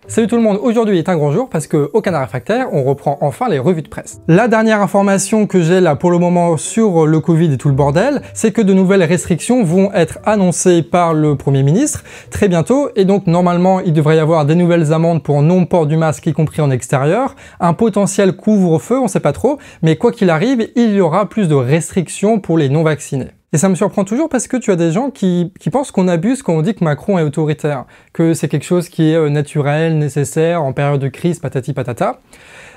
Salut tout le monde, aujourd'hui est un grand jour parce qu'au Canard Réfractaire, on reprend enfin les revues de presse. La dernière information que j'ai là pour le moment sur le Covid et tout le bordel, c'est que de nouvelles restrictions vont être annoncées par le Premier ministre très bientôt, et donc normalement il devrait y avoir des nouvelles amendes pour non-port du masque, y compris en extérieur, un potentiel couvre-feu, on sait pas trop, mais quoi qu'il arrive, il y aura plus de restrictions pour les non-vaccinés. Et ça me surprend toujours parce que tu as des gens qui pensent qu'on abuse quand on dit que Macron est autoritaire, que c'est quelque chose qui est naturel, nécessaire, en période de crise, patati patata.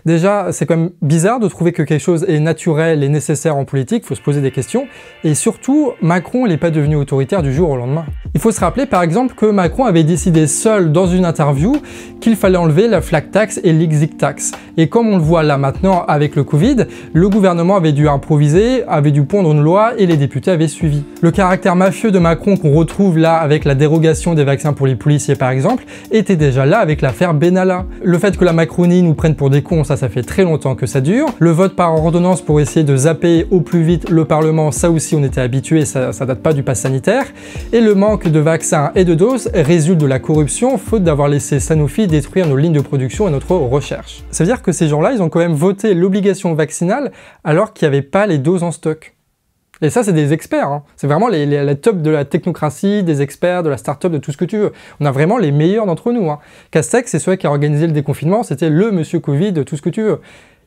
Déjà, c'est quand même bizarre de trouver que quelque chose est naturel et nécessaire en politique, il faut se poser des questions. Et surtout, Macron, il n'est pas devenu autoritaire du jour au lendemain. Il faut se rappeler par exemple que Macron avait décidé seul dans une interview qu'il fallait enlever la flat tax et l'exit tax. Et comme on le voit là maintenant avec le Covid, le gouvernement avait dû improviser, avait dû pondre une loi et les députés avaient suivi. Le caractère mafieux de Macron qu'on retrouve là avec la dérogation des vaccins pour les policiers par exemple, était déjà là avec l'affaire Benalla. Le fait que la Macronie nous prenne pour des cons, ça fait très longtemps que ça dure. Le vote par ordonnance pour essayer de zapper au plus vite le Parlement, ça aussi on était habitué, ça date pas du pass sanitaire. Et le manque de vaccins et de doses résulte de la corruption, faute d'avoir laissé Sanofi détruire nos lignes de production et notre recherche. Ça veut dire que ces gens-là, ils ont quand même voté l'obligation vaccinale alors qu'il n'y avait pas les doses en stock. Et ça, c'est des experts, hein. C'est vraiment la top de la technocratie, des experts, de la start-up, de tout ce que tu veux. On a vraiment les meilleurs d'entre nous, hein. Castex, c'est celui qui a organisé le déconfinement, c'était le monsieur Covid, tout ce que tu veux.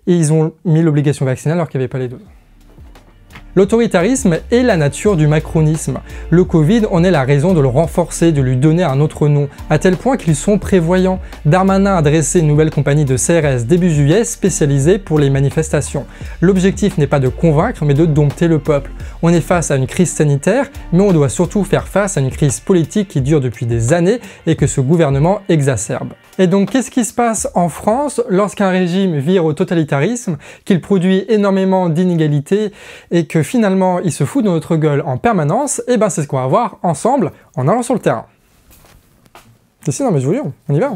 Et ils ont mis l'obligation vaccinale alors qu'il n'y avait pas les doses. L'autoritarisme est la nature du macronisme. Le Covid en est la raison de le renforcer, de lui donner un autre nom, à tel point qu'ils sont prévoyants. Darmanin a dressé une nouvelle compagnie de CRS début juillet spécialisée pour les manifestations. L'objectif n'est pas de convaincre, mais de dompter le peuple. On est face à une crise sanitaire, mais on doit surtout faire face à une crise politique qui dure depuis des années et que ce gouvernement exacerbe. Et donc, qu'est-ce qui se passe en France lorsqu'un régime vire au totalitarisme, qu'il produit énormément d'inégalités et que finalement il se fout de notre gueule en permanence? Et ben c'est ce qu'on va voir ensemble en allant sur le terrain. Et si, non mais je vous jure, on y va.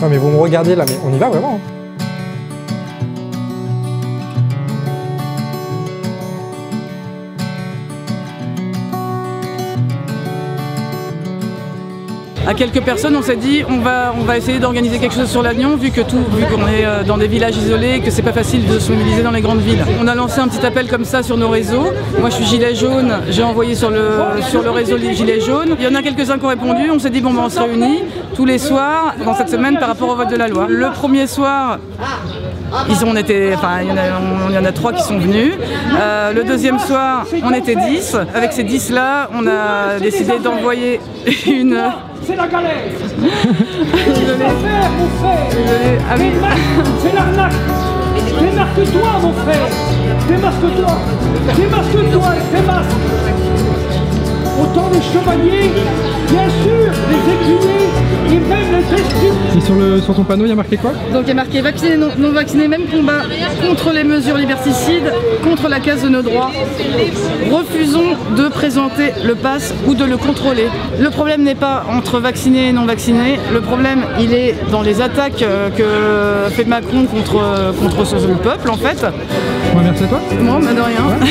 Non mais vous me regardez là, mais on y va vraiment. À quelques personnes, on s'est dit on va essayer d'organiser quelque chose sur l'Agnon vu qu'on est dans des villages isolés et que c'est pas facile de se mobiliser dans les grandes villes. On a lancé un petit appel comme ça sur nos réseaux. Moi je suis gilet jaune, j'ai envoyé sur le réseau les gilets jaunes. Il y en a quelques-uns qui ont répondu, on s'est dit bon ben on se réunit tous les soirs dans cette semaine par rapport au vote de la loi. Le premier soir, il y en a 3 qui sont venus. Le deuxième soir, on était 10. Avec ces 10 là, on a décidé d'envoyer une... C'est la galère. Désolé. Ah oui. C'est l'arnaque. Démarque-toi mon frère. Démarque-toi. Démarque-toi et démarque. Autant les chevaliers, bien sûr, les aiguillés et même les esprits. Et sur ton panneau, il y a marqué quoi? Donc il y a marqué vaccinés, non vaccinés, même combat contre les mesures liberticides, contre la casse de nos droits. Refusons de présenter le pass ou de le contrôler. Le problème n'est pas entre vaccinés et non vaccinés, le problème il est dans les attaques que fait Macron contre le peuple en fait. Ouais, merci à toi. Bon, bah de rien. Ouais.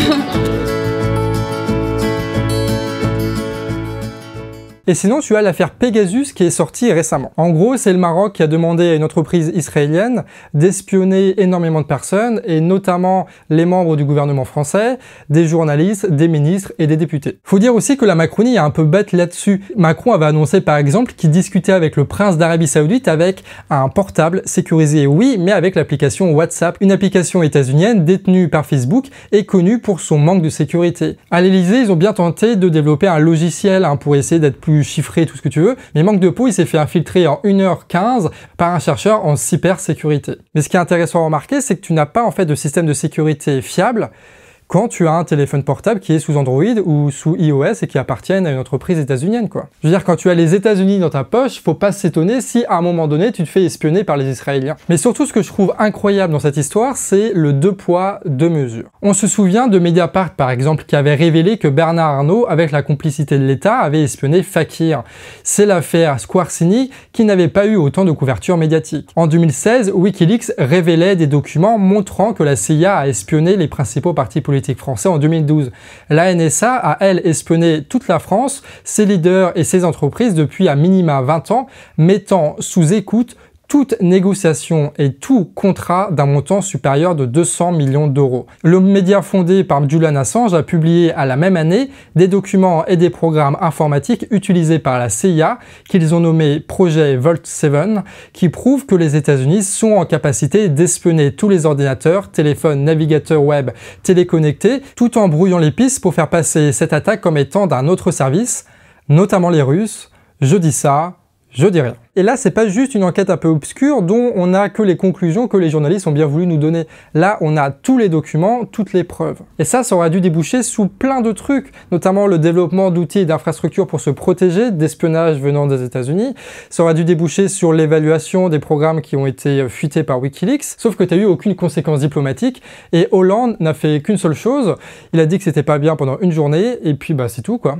Et sinon, tu as l'affaire Pegasus qui est sortie récemment. En gros, c'est le Maroc qui a demandé à une entreprise israélienne d'espionner énormément de personnes, et notamment les membres du gouvernement français, des journalistes, des ministres et des députés. Faut dire aussi que la Macronie est un peu bête là-dessus. Macron avait annoncé par exemple qu'il discutait avec le prince d'Arabie Saoudite avec un portable sécurisé, oui, mais avec l'application WhatsApp, une application états-unienne détenue par Facebook et connue pour son manque de sécurité. À l'Elysée, ils ont bien tenté de développer un logiciel pour essayer d'être plus chiffré, tout ce que tu veux, mais manque de peau, il s'est fait infiltrer en 1h15 par un chercheur en cybersécurité. Mais ce qui est intéressant à remarquer, c'est que tu n'as pas en fait de système de sécurité fiable quand tu as un téléphone portable qui est sous Android ou sous iOS et qui appartiennent à une entreprise états-unienne, quoi. Je veux dire, quand tu as les États-Unis dans ta poche, faut pas s'étonner si à un moment donné tu te fais espionner par les Israéliens. Mais surtout, ce que je trouve incroyable dans cette histoire, c'est le 2 poids, 2 mesures. On se souvient de Mediapart, par exemple, qui avait révélé que Bernard Arnault, avec la complicité de l'État, avait espionné Fakir. C'est l'affaire Squarcini qui n'avait pas eu autant de couverture médiatique. En 2016, Wikileaks révélait des documents montrant que la CIA a espionné les principaux partis politiques français en 2012. La NSA a, elle, espionné toute la France, ses leaders et ses entreprises depuis à minima 20 ans, mettant sous écoute toute négociation et tout contrat d'un montant supérieur de 200 millions d'euros. Le média fondé par Julian Assange a publié à la même année des documents et des programmes informatiques utilisés par la CIA qu'ils ont nommé projet Vault 7, qui prouvent que les États-Unis sont en capacité d'espionner tous les ordinateurs, téléphones, navigateurs web téléconnectés, tout en brouillant les pistes pour faire passer cette attaque comme étant d'un autre service, notamment les Russes. Je dis ça, je dis rien. Et là, c'est pas juste une enquête un peu obscure dont on n'a que les conclusions que les journalistes ont bien voulu nous donner. Là, on a tous les documents, toutes les preuves. Et ça aurait dû déboucher sous plein de trucs, notamment le développement d'outils et d'infrastructures pour se protéger d'espionnage venant des États-Unis. Ça aurait dû déboucher sur l'évaluation des programmes qui ont été fuités par Wikileaks, sauf que tu n'as eu aucune conséquence diplomatique. Et Hollande n'a fait qu'une seule chose, il a dit que c'était pas bien pendant une journée, et puis bah c'est tout quoi.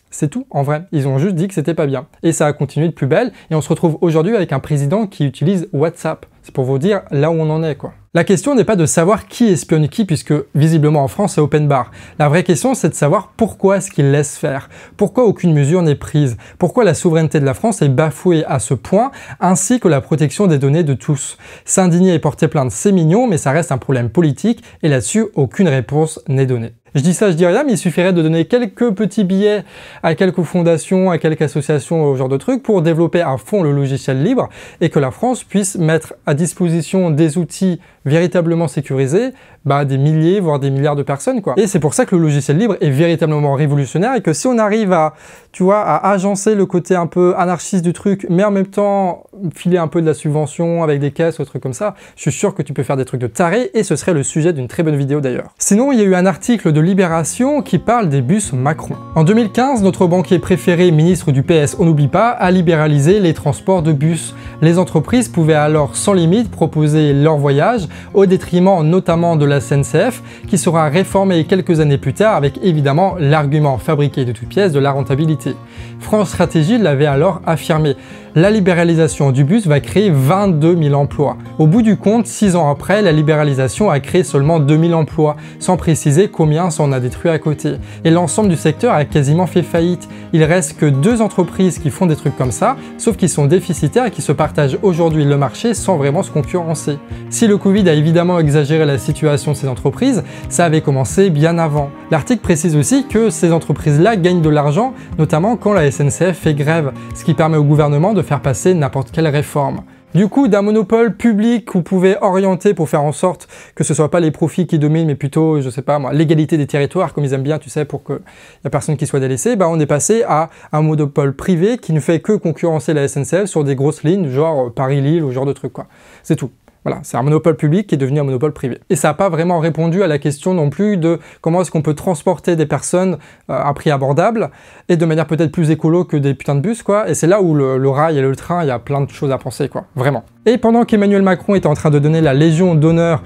C'est tout, en vrai. Ils ont juste dit que c'était pas bien. Et ça a continué de plus belle, et on se retrouve aujourd'hui avec un président qui utilise WhatsApp. C'est pour vous dire là où on en est, quoi. La question n'est pas de savoir qui espionne qui, puisque visiblement en France c'est open bar. La vraie question c'est de savoir pourquoi est-ce qu'ils laissent faire. Pourquoi aucune mesure n'est prise. Pourquoi la souveraineté de la France est bafouée à ce point, ainsi que la protection des données de tous. S'indigner et porter plainte c'est mignon, mais ça reste un problème politique, et là-dessus aucune réponse n'est donnée. Je dis ça, je dis rien, mais il suffirait de donner quelques petits billets à quelques fondations, à quelques associations, ce genre de trucs, pour développer à fond le logiciel libre et que la France puisse mettre à disposition des outils véritablement sécurisés, des milliers, voire des milliards de personnes, quoi. Et c'est pour ça que le logiciel libre est véritablement révolutionnaire et que si on arrive à, à agencer le côté un peu anarchiste du truc, mais en même temps filer un peu de la subvention avec des caisses ou des trucs comme ça, je suis sûr que tu peux faire des trucs de taré et ce serait le sujet d'une très bonne vidéo d'ailleurs. Sinon, il y a eu un article de Libération qui parle des bus Macron. En 2015, notre banquier préféré, ministre du PS, on n'oublie pas, a libéralisé les transports de bus. Les entreprises pouvaient alors sans limite proposer leur voyage au détriment notamment de la SNCF qui sera réformée quelques années plus tard avec évidemment l'argument fabriqué de toutes pièces de la rentabilité. France Stratégie l'avait alors affirmé. La libéralisation du bus va créer 22 000 emplois. Au bout du compte, 6 ans après, la libéralisation a créé seulement 2 000 emplois, sans préciser combien ça en a détruit à côté. Et l'ensemble du secteur a quasiment fait faillite. Il reste que 2 entreprises qui font des trucs comme ça, sauf qu'ils sont déficitaires et qui se partagent aujourd'hui le marché sans vraiment se concurrencer. Si le Covid a évidemment exagéré la situation de ces entreprises, ça avait commencé bien avant. L'article précise aussi que ces entreprises-là gagnent de l'argent, notamment quand la SNCF fait grève, ce qui permet au gouvernement de faire passer n'importe quelle réforme. Du coup, d'un monopole public vous pouvez orienter pour faire en sorte que ce soit pas les profits qui dominent, mais plutôt, je sais pas moi, l'égalité des territoires, comme ils aiment bien, tu sais, pour qu'il y a personne qui soit délaissé, on est passé à un monopole privé qui ne fait que concurrencer la SNCF sur des grosses lignes, genre Paris-Lille ou ce genre de trucs, quoi. C'est tout. Voilà, c'est un monopole public qui est devenu un monopole privé. Et ça n'a pas vraiment répondu à la question non plus de comment est-ce qu'on peut transporter des personnes à prix abordable et de manière peut-être plus écolo que des putains de bus, quoi. Et c'est là où le rail et le train, il y a plein de choses à penser, quoi. Vraiment. Et pendant qu'Emmanuel Macron était en train de donner la Légion d'honneur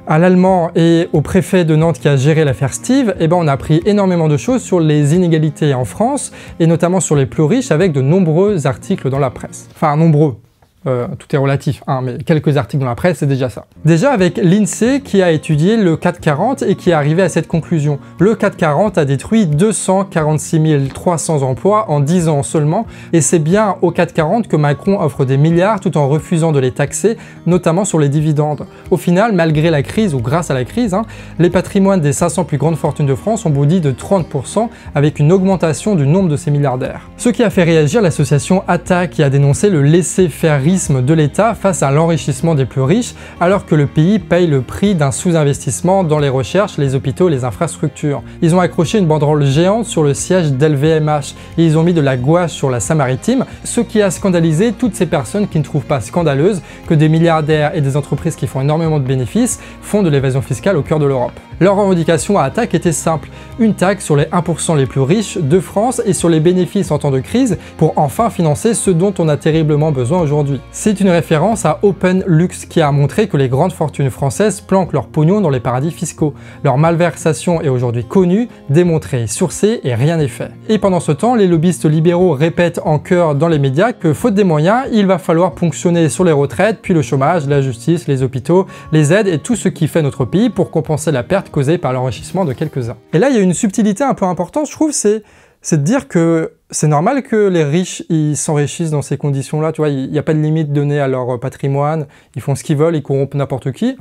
à l'Allemand et au préfet de Nantes qui a géré l'affaire Steve, on a appris énormément de choses sur les inégalités en France et notamment sur les plus riches avec de nombreux articles dans la presse. Enfin, nombreux. Tout est relatif, mais quelques articles dans la presse, c'est déjà ça. Déjà avec l'INSEE qui a étudié le CAC 40 et qui est arrivé à cette conclusion. Le CAC 40 a détruit 246 300 emplois en 10 ans seulement, et c'est bien au CAC 40 que Macron offre des milliards tout en refusant de les taxer, notamment sur les dividendes. Au final, malgré la crise, ou grâce à la crise, les patrimoines des 500 plus grandes fortunes de France ont bondi de 30% avec une augmentation du nombre de ces milliardaires. Ce qui a fait réagir l'association ATA qui a dénoncé le laisser-faire de l'État face à l'enrichissement des plus riches, alors que le pays paye le prix d'un sous-investissement dans les recherches, les hôpitaux et les infrastructures. Ils ont accroché une banderole géante sur le siège d'LVMH et ils ont mis de la gouache sur la Seine-Maritime, ce qui a scandalisé toutes ces personnes qui ne trouvent pas scandaleuse que des milliardaires et des entreprises qui font énormément de bénéfices font de l'évasion fiscale au cœur de l'Europe. Leur revendication à ATA était simple, une taxe sur les 1% les plus riches de France et sur les bénéfices en temps de crise pour enfin financer ce dont on a terriblement besoin aujourd'hui. C'est une référence à OpenLux qui a montré que les grandes fortunes françaises planquent leur pognon dans les paradis fiscaux. Leur malversation est aujourd'hui connue, démontrée, sourcée et rien n'est fait. Et pendant ce temps, les lobbyistes libéraux répètent en chœur dans les médias que faute des moyens, il va falloir ponctionner sur les retraites, puis le chômage, la justice, les hôpitaux, les aides et tout ce qui fait notre pays pour compenser la perte causée par l'enrichissement de quelques-uns. Et là, il y a une subtilité un peu importante, je trouve, c'est c'est de dire que c'est normal que les riches ils s'enrichissent dans ces conditions-là, tu vois, il n'y a pas de limite donnée à leur patrimoine, ils font ce qu'ils veulent, ils corrompent n'importe qui.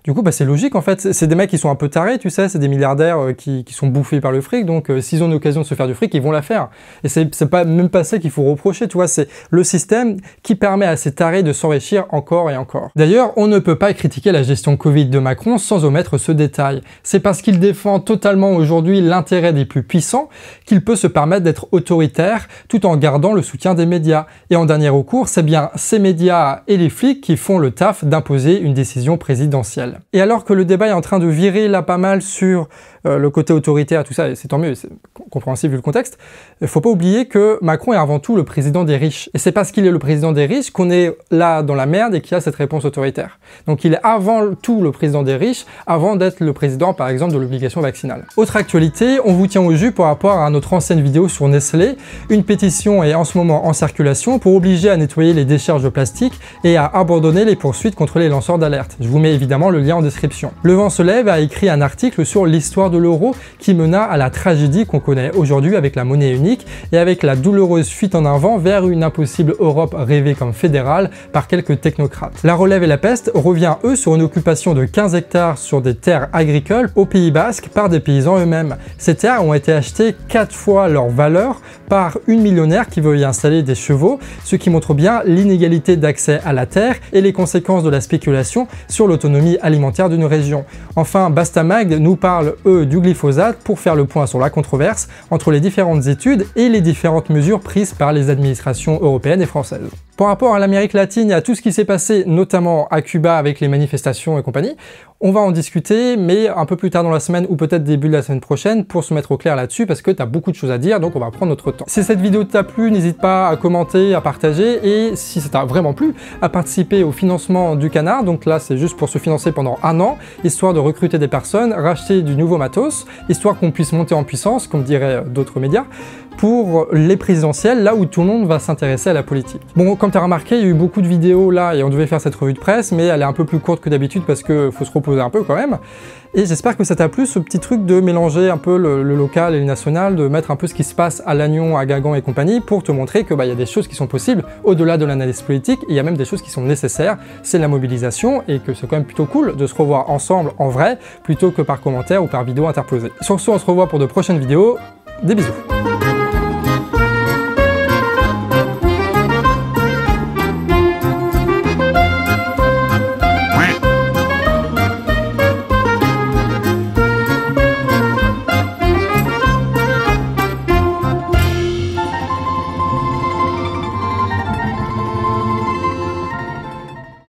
Du coup, c'est logique en fait, c'est des mecs qui sont un peu tarés, tu sais, c'est des milliardaires qui sont bouffés par le fric, donc s'ils ont l'occasion de se faire du fric, ils vont la faire. Et c'est même pas ça qu'il faut reprocher, tu vois, c'est le système qui permet à ces tarés de s'enrichir encore et encore. D'ailleurs, on ne peut pas critiquer la gestion Covid de Macron sans omettre ce détail. C'est parce qu'il défend totalement aujourd'hui l'intérêt des plus puissants qu'il peut se permettre d'être autoritaire tout en gardant le soutien des médias. Et en dernier recours, c'est bien ces médias et les flics qui font le taf d'imposer une décision présidentielle. Et alors que le débat est en train de virer là pas mal sur le côté autoritaire, tout ça, et c'est tant mieux, c'est compréhensible vu le contexte, il faut pas oublier que Macron est avant tout le président des riches. Et c'est parce qu'il est le président des riches qu'on est là dans la merde et qu'il y a cette réponse autoritaire. Donc il est avant tout le président des riches, avant d'être le président par exemple de l'obligation vaccinale. Autre actualité, on vous tient au jus par rapport à notre ancienne vidéo sur Nestlé. Une pétition est en ce moment en circulation pour obliger à nettoyer les décharges de plastique et à abandonner les poursuites contre les lanceurs d'alerte. Je vous mets évidemment le lien en description. Le Vent se lève a écrit un article sur l'histoire de l'euro qui mena à la tragédie qu'on connaît aujourd'hui avec la monnaie unique et avec la douloureuse fuite en avant vers une impossible Europe rêvée comme fédérale par quelques technocrates. La Relève et la Peste revient eux sur une occupation de 15 hectares sur des terres agricoles au Pays Basque par des paysans eux-mêmes. Ces terres ont été achetées 4 fois leur valeur par une millionnaire qui veut y installer des chevaux, ce qui montre bien l'inégalité d'accès à la terre et les conséquences de la spéculation sur l'autonomie alimentaire d'une région. Enfin, Bastamag nous parle, eux, du glyphosate pour faire le point sur la controverse entre les différentes études et les différentes mesures prises par les administrations européennes et françaises. Par rapport à l'Amérique latine et à tout ce qui s'est passé, notamment à Cuba avec les manifestations et compagnie, on va en discuter, mais un peu plus tard dans la semaine ou peut-être début de la semaine prochaine pour se mettre au clair là-dessus parce que tu as beaucoup de choses à dire, donc on va prendre notre temps. Si cette vidéo t'a plu, n'hésite pas à commenter, à partager et si ça t'a vraiment plu, à participer au financement du canard. Donc là, c'est juste pour se financer pendant 1 an, histoire de recruter des personnes, racheter du nouveau matos, histoire qu'on puisse monter en puissance, comme diraient d'autres médias, pour les présidentielles, là où tout le monde va s'intéresser à la politique. Bon, comme tu as remarqué, il y a eu beaucoup de vidéos là et on devait faire cette revue de presse, mais elle est un peu plus courte que d'habitude parce qu'il faut se reposer un peu quand même. Et j'espère que ça t'a plu, ce petit truc de mélanger un peu le local et le national, de mettre un peu ce qui se passe à Lannion, à Guingamp et compagnie, pour te montrer que y a des choses qui sont possibles au-delà de l'analyse politique, et il y a même des choses qui sont nécessaires, c'est la mobilisation, et que c'est quand même plutôt cool de se revoir ensemble en vrai, plutôt que par commentaire ou par vidéo interposée. Sur ce, on se revoit pour de prochaines vidéos, des bisous.